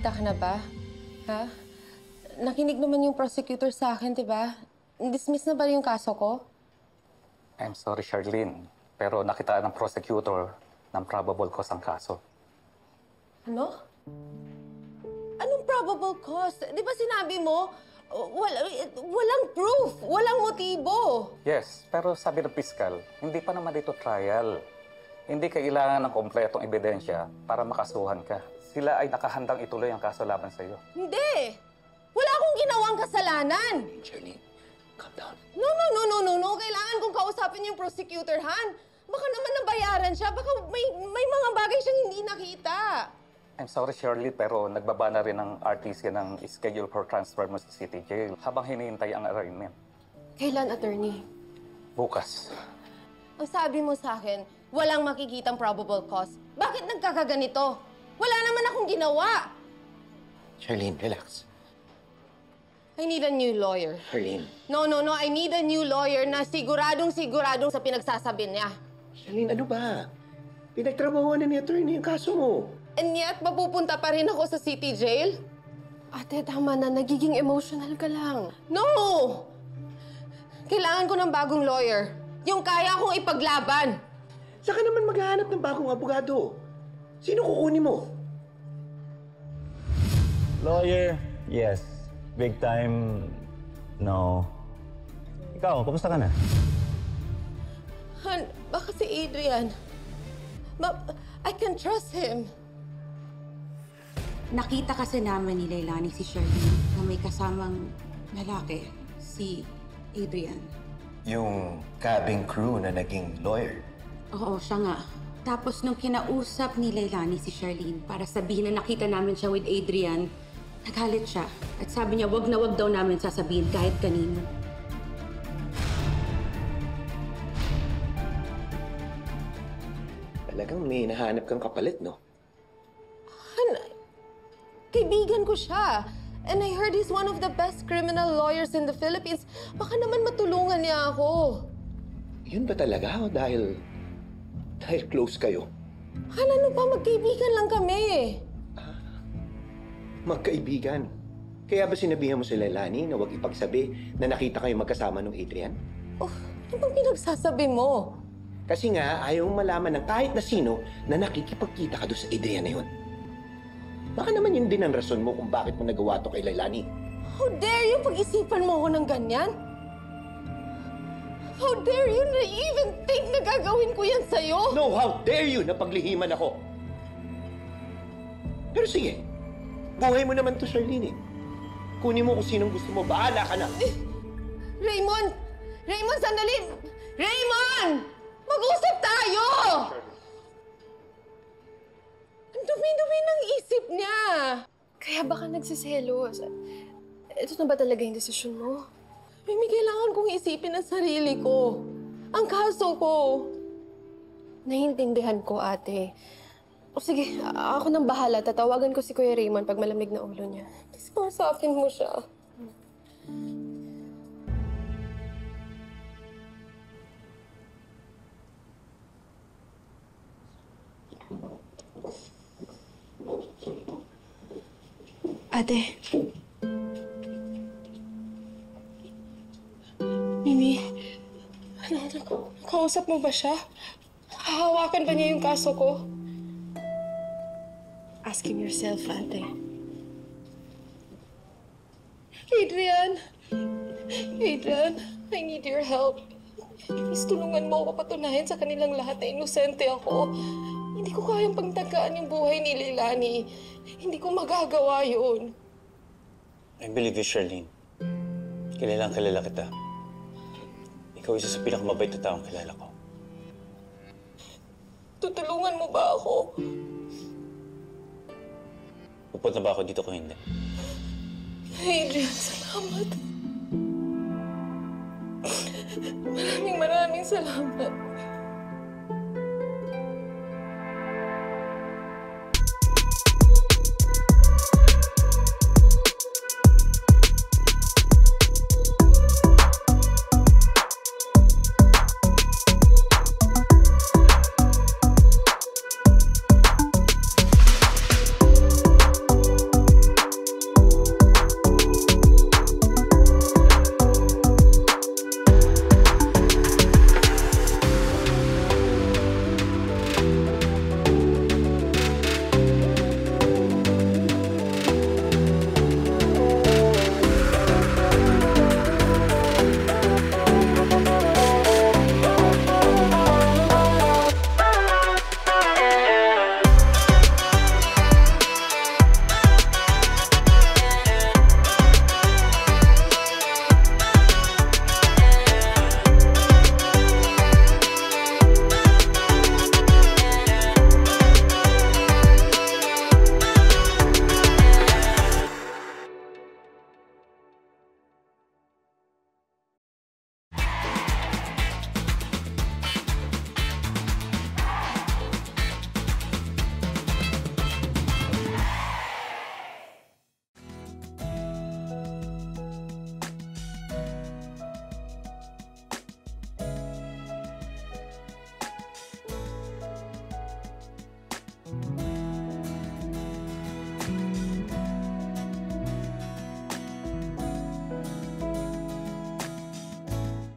Nakapagsalita ka na ba? Ha? Nakinig naman yung prosecutor sa akin, di ba? Dismiss na ba yung kaso ko? I'm sorry, Charlene. Pero nakita ng prosecutor ng probable cause ang kaso. Ano? Anong probable cause? Di ba sinabi mo, walang proof, walang motibo? Yes, pero sabi ng piskal, hindi pa naman dito trial. Hindi kailangan ng kompletong ebidensya para makasuhan ka. Sila ay nakahandang ituloy ang kaso laban sa iyo. Hindi! Wala akong ginawang kasalanan! Charlene, calm down. No. Kailangan kong kausapin yung prosecutor, Han. Baka naman nabayaran siya. Baka may mga bagay siyang hindi nakita. I'm sorry, Shirley, pero nagbaba na rin ng RTC ng schedule for transfer mo sa City Jail habang hinihintay ang arraignment. Kailan, attorney? Bukas. Ang sabi mo sa akin, walang makikitang probable cause. Bakit nagkakaganito? Wala naman akong ginawa. Charlene, relax. I need a new lawyer. Charlene. No. I need a new lawyer na siguradong sa pinagsasabi niya. Charlene, ano ba? Pinagtrabahuan na ni attorney yung kaso mo. And yet, mapupunta pa rin ako sa city jail? Ate, tama na. Nagiging emotional ka lang. No! Kailangan ko ng bagong lawyer. Yung kaya kong ipaglaban. Saka naman maghahanap ng bagong abogado. Sino kukunin mo? Lawyer, yes. Big time, no. Ikaw, kamusta ka na? Han, baka si Adrian. I can trust him. Nakita kasi namin ni Leilani si Charlene na may kasamang lalaki, si Adrian. Yung cabin crew na naging lawyer. Oo, siya nga. Tapos nung kinausap ni Leilani si Charlene para sabihin na nakita namin siya with Adrian, nagalit siya. At sabi niya, wag na wag daw namin sasabihin kahit kanino. Talagang may nahanap kang kapalit, no? Han, kaibigan ko siya. And I heard he's one of the best criminal lawyers in the Philippines. Baka naman matulungan niya ako. Yun ba talaga? O dahil close kayo? Han, ano ba? Magkaibigan lang kami. Magkaibigan. Kaya ba sinabihan mo si Leilani na huwag ipagsabi na nakita kayo magkasama ng Adrian? Oh, ano bang pinagsasabi mo? Kasi nga, ayaw mong malaman ng kahit na sino na nakikipagkita ka doon sa Adrian na yun. Baka naman yun din ang rason mo kung bakit mo nagawa to kay Leilani. How dare you pag-isipan mo ako ng ganyan? How dare you na even think na gagawin ko yan sa'yo? No, how dare you na paglihiman ako? Pero sige, buhay mo naman to, Charlene. Kunin mo kung sinong gusto mo. Bahala ka na. Raymond! Raymond, sandali! Raymond! Mag-usap tayo! Ang dumi-dumi ng isip niya. Kaya baka nagsiselos. Ito na ba talaga yung desisyon mo? May kailangan kong isipin ang sarili ko. Ang kaso ko. Naiintindihan ko, ate. O sige, ako nang bahala. Tatawagan ko si Kuya Raymond pag malamig na ulo niya. Kausapin mo siya. Ate. Mimi, kausap mo ba siya? Hahawakan ba niya yung kaso ko? Ask him yourself, ate. Adrian! Adrian, I need your help. Please, tulungan mo ako patunayan sa kanilang lahat na inosente ako. Hindi ko kayang pagtagaan yung buhay ni Leilani. Hindi ko magagawa yun. I believe you, Charlene. Kilala kita. Ikaw isa sa pinakamabait na taong kilala ko. Tutulungan mo ba ako? Pupunta ba ako dito kung hindi? Adrian, salamat. Maraming salamat.